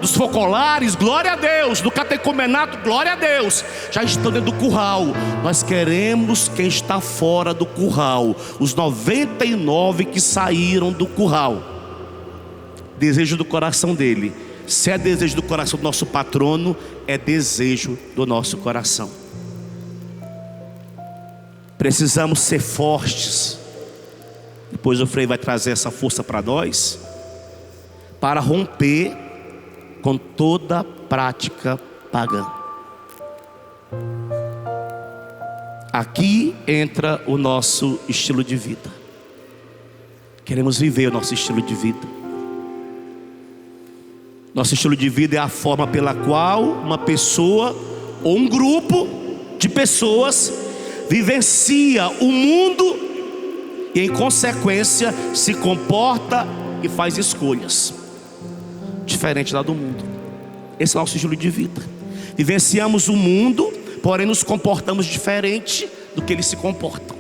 dos focolares, glória a Deus. Do catecumenato, glória a Deus. Já estão dentro do curral. Nós queremos quem está fora do curral, os 99 que saíram do curral. Desejo do coração dele. Se é desejo do coração do nosso patrono, é desejo do nosso coração. Precisamos ser fortes. Depois o Frei vai trazer essa força para nós, para romper com toda prática pagã. Aqui entra o nosso estilo de vida. Queremos viver o nosso estilo de vida. Nosso estilo de vida é a forma pela qual uma pessoa ou um grupo de pessoas vivencia o mundo e, em consequência, se comporta e faz escolhas diferente lá do mundo. Esse é o nosso estilo de vida. Vivenciamos o mundo, porém nos comportamos diferente do que eles se comportam.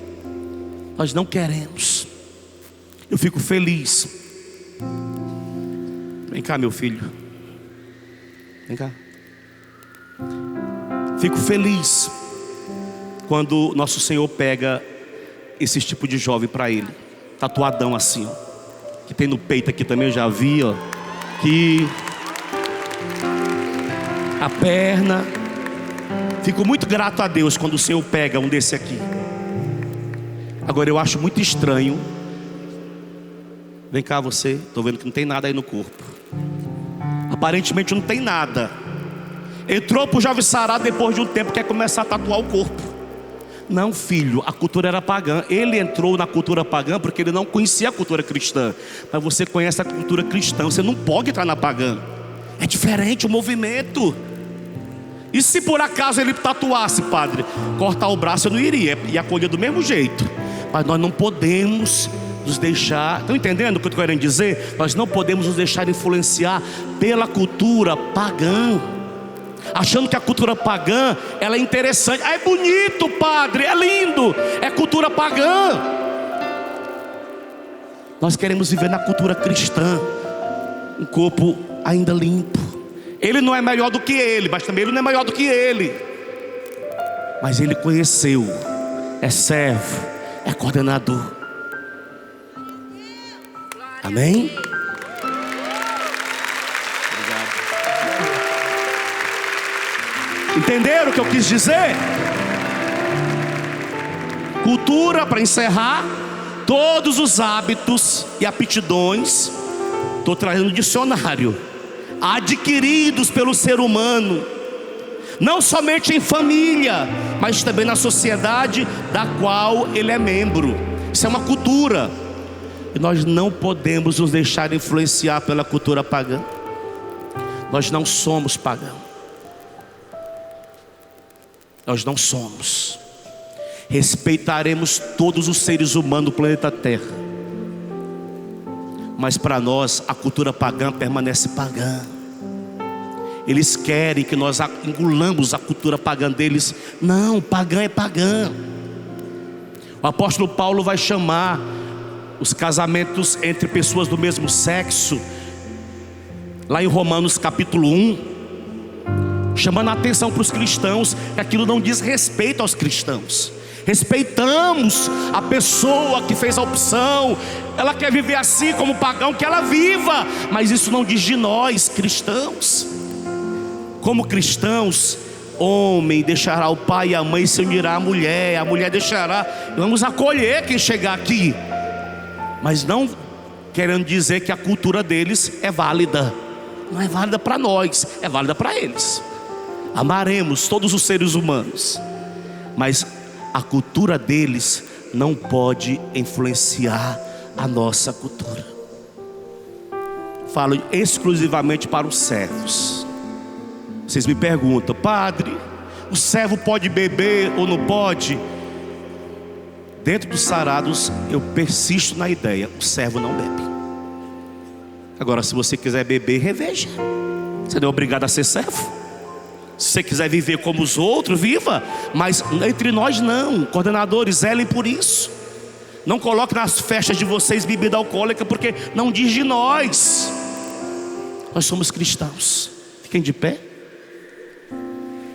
Nós não queremos. Eu fico feliz. Vem cá, meu filho. Vem cá. Fico feliz quando nosso Senhor pega esse tipo de jovem para ele, tatuadão assim, ó, que tem no peito aqui também, eu já vi, ó, que a perna. Fico muito grato a Deus quando o Senhor pega um desse aqui. Agora eu acho muito estranho. Vem cá você, estou vendo que não tem nada aí no corpo. aparentemente não tem nada. Entrou pro jovem sarado, depois de um tempo quer começar a tatuar o corpo. Não, filho, a cultura era pagã. Ele entrou na cultura pagã porque ele não conhecia a cultura cristã. Mas você conhece a cultura cristã, você não pode entrar na pagã. É diferente o movimento. E se por acaso ele tatuasse, padre, cortar o braço eu não iria, ia acolher do mesmo jeito. Mas nós não podemos nos deixar, estão entendendo o que eu estou querendo dizer? Nós não podemos nos deixar influenciar pela cultura pagã, achando que a cultura pagã, ela é interessante. Ah, é bonito, padre, é lindo, é cultura pagã. Nós queremos viver na cultura cristã, um corpo ainda limpo. Ele não é melhor do que ele, mas também ele não é maior do que ele. Mas ele conheceu, é servo, é coordenador. Amém? Obrigado. Entenderam o que eu quis dizer? Cultura, para encerrar, todos os hábitos e aptidões, estou trazendo um dicionário, adquiridos pelo ser humano, não somente em família, mas também na sociedade da qual ele é membro. Isso é uma cultura. E nós não podemos nos deixar influenciar pela cultura pagã. Nós não somos pagãos. Nós não somos. Respeitaremos todos os seres humanos do planeta Terra. Mas para nós a cultura pagã permanece pagã. Eles querem que nós engolamos a cultura pagã deles. Não, pagã é pagã. O apóstolo Paulo vai chamar os casamentos entre pessoas do mesmo sexo, lá em Romanos capítulo 1, chamando a atenção para os cristãos, que aquilo não diz respeito aos cristãos. Respeitamos a pessoa que fez a opção, ela quer viver assim como pagão, que ela viva, mas isso não diz de nós cristãos. Como cristãos, homem deixará o pai e a mãe e se unirá à mulher, a mulher deixará. Vamos acolher quem chegar aqui, mas não querendo dizer que a cultura deles é válida. Não é válida para nós, é válida para eles. Amaremos todos os seres humanos, mas a cultura deles não pode influenciar a nossa cultura. Falo exclusivamente para os servos. Vocês me perguntam, padre, o servo pode beber ou não pode? Dentro dos sarados eu persisto na ideia, o servo não bebe. Agora, se você quiser beber, reveja. Você não é obrigado a ser servo. Se você quiser viver como os outros, viva. Mas entre nós não. Coordenadores, zelem por isso. Não coloque nas festas de vocês bebida alcoólica, porque não diz de nós. Nós somos cristãos. Fiquem de pé.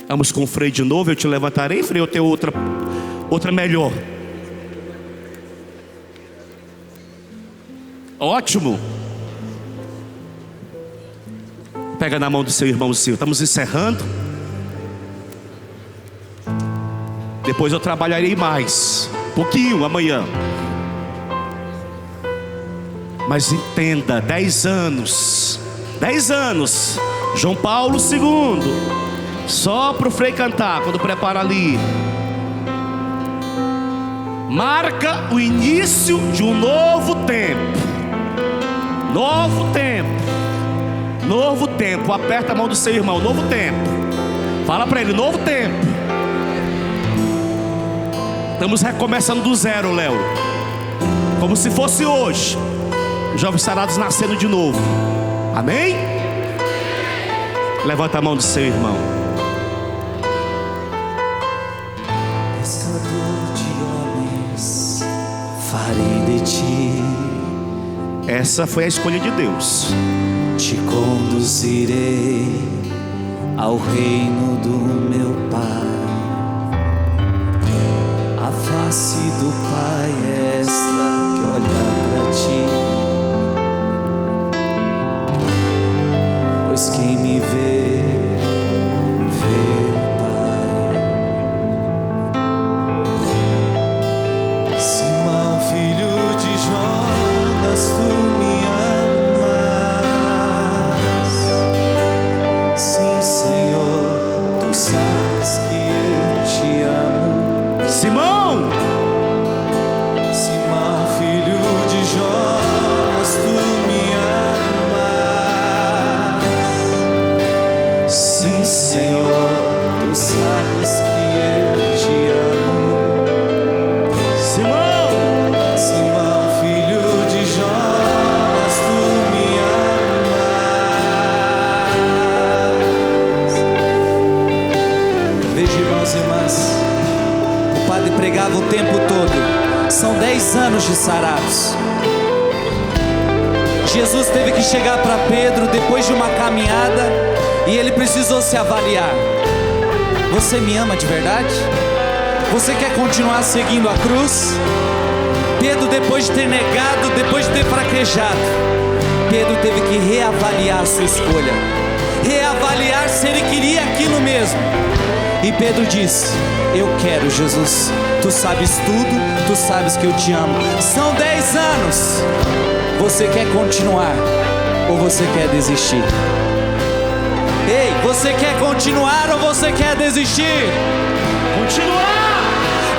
Vamos com o Frei de novo. Eu te levantarei, Frei, eu tenho outra melhor. Ótimo. Pega na mão do seu irmãozinho. Estamos encerrando. Depois eu trabalharei mais pouquinho amanhã. Mas entenda, 10 anos, João Paulo II, só para o Frei cantar quando prepara ali, marca o início de um novo tempo. Novo tempo. Aperta a mão do seu irmão. Novo tempo. Fala para ele, novo tempo. Estamos recomeçando do zero, Léo. Como se fosse hoje. Os jovens sarados nascendo de novo. Amém? Levanta a mão do seu irmão. Pescador de homens, farei de ti. Essa foi a escolha de Deus. Te conduzirei ao reino do meu Pai. A face do Pai é esta que olha para ti. Pois quem me vê, vê o Pai. Simão, filho de Jonas, tu me amas. ele pregava o tempo todo. São 10 anos de sarados. Jesus teve que chegar para Pedro depois de uma caminhada e ele precisou se avaliar. Você me ama de verdade? Você quer continuar seguindo a cruz? Pedro, depois de ter negado, depois de ter fraquejado, Pedro teve que reavaliar a sua escolha, reavaliar se ele queria aquilo mesmo. E Pedro disse: eu quero, Jesus, tu sabes tudo, tu sabes que eu te amo. São 10 anos. Você quer continuar ou você quer desistir? Ei, você quer continuar ou você quer desistir? Continuar!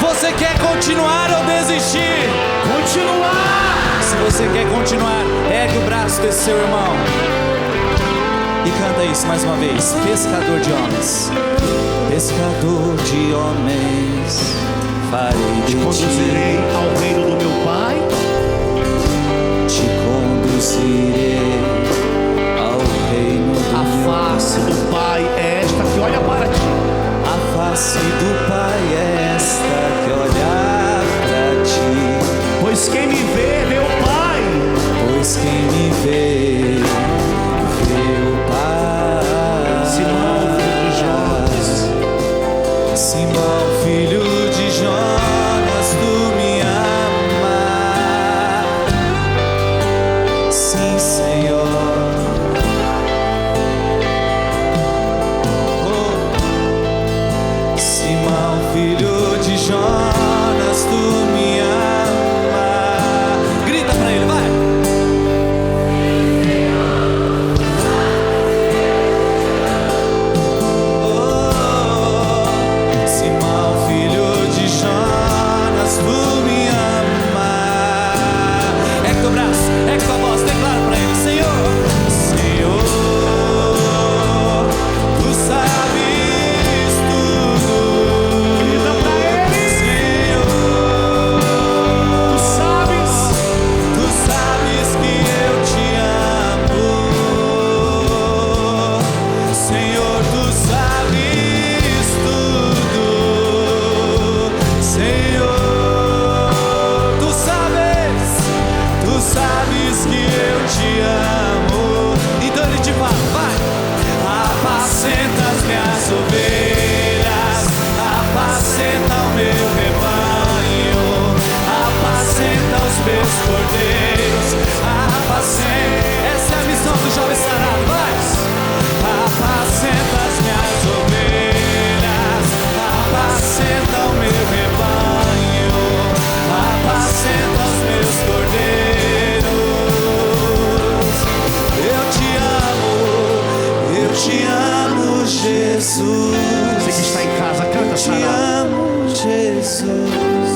Você quer continuar ou desistir? Continuar! Se você quer continuar, ergue o braço desse seu irmão e canta isso mais uma vez. Pescador de homens, pescador de homens, farei de ti. Conduzirei ao reino do meu Pai. Te conduzirei ao reino do A face do Pai é esta que olha para ti. A face do Pai é esta que olha para ti. Pois quem me vê, vê o Pai. Pois quem me vê, vê o Pai. Simão, filho de Jonas. Simão, filho de Jonas, tu me amas. Sim, Senhor. Oh. Simão, filho de Jonas, tu me amas. Grita pra ele, vai. Simão, filho de Jonas, tu me amas. Ergue teu braço, ergue tua voz, declara pra ele: Senhor, Senhor, tu sabes tudo. Grita pra ele. Senhor, tu sabes que eu te amo. Senhor, tu sabes tudo. Senhor, tu sabes que eu te amo. Então ele te fala, vai. Apacenta as minhas ovelhas, apacenta o meu rebanho, apacenta os meus cordeiros, apacenta. Essa é a missão do jovem sarado, vai. Apacenta as minhas ovelhas, apacenta o meu rebanho, apacenta os meus cordeiros. Eu te amo, Jesus. Você que está em casa, canta, Eu te sarado. amo, Jesus.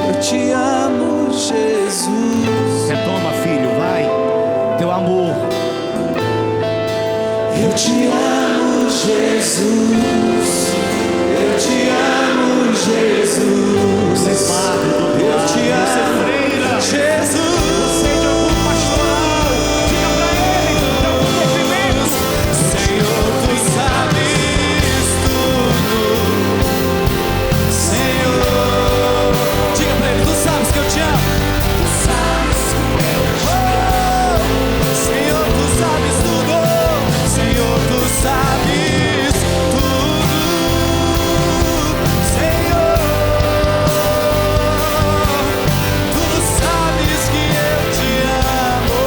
Eu te amo, Jesus. Retoma, filho, vai. Teu amor. Eu te amo, Jesus. Eu te amo, Jesus. Você padre, doutor, Eu te você amo, freira. Jesus. Você de algum pastoral. Diga pra ele, de algum movimento. Senhor, tu sabes tudo. Senhor, diga pra ele, tu sabes que eu te amo. Tu sabes que eu te amo. Senhor, tu sabes tudo. Senhor, tu sabes tudo. Senhor, tu sabes que eu te amo.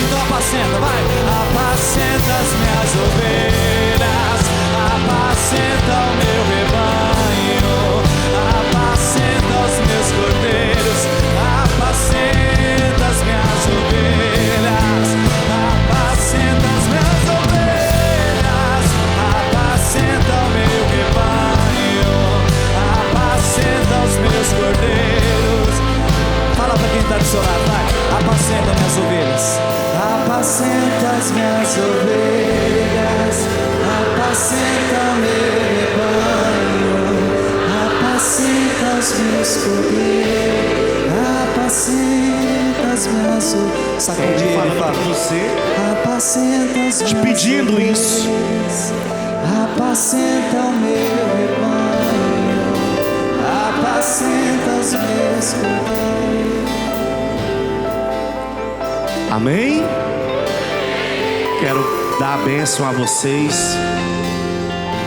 Então apacenta, vai. Apacenta as minhas ovelhas, apacenta o meu rebanho, apacenta os meus cordeiros, apacenta as minhas ovelhas, apacenta as minhas ovelhas, apacenta o meu rebanho, apacenta os meus cordeiros. Fala pra quem tá do seu lado, vai. Apacenta minhas ovelhas, apacenta as minhas ovelhas, apacenta o meu rebanho, apacenta os meus cordeiros, apacenta as minhas ovelhas. Sacode ele, Falando fala. pra você, Apacenta as te minhas pedindo ovelhas, isso. apacenta o meu rebanho, apacentas meus cordeiros. Amém? Quero dar a bênção a vocês,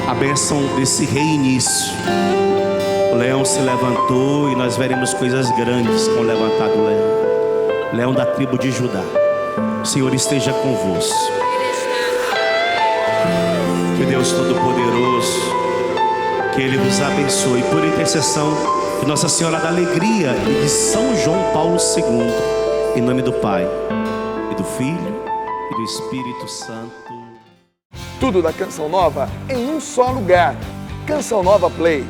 a bênção desse reinício. O leão se levantou e nós veremos coisas grandes com o levantado leão. Leão da tribo de Judá. O Senhor esteja convosco. Que Deus Todo-Poderoso, que Ele vos abençoe por intercessão de Nossa Senhora da Alegria e de São João Paulo II, em nome do Pai, e do Filho, e do Espírito Santo. Tudo da Canção Nova em um só lugar. Canção Nova Play.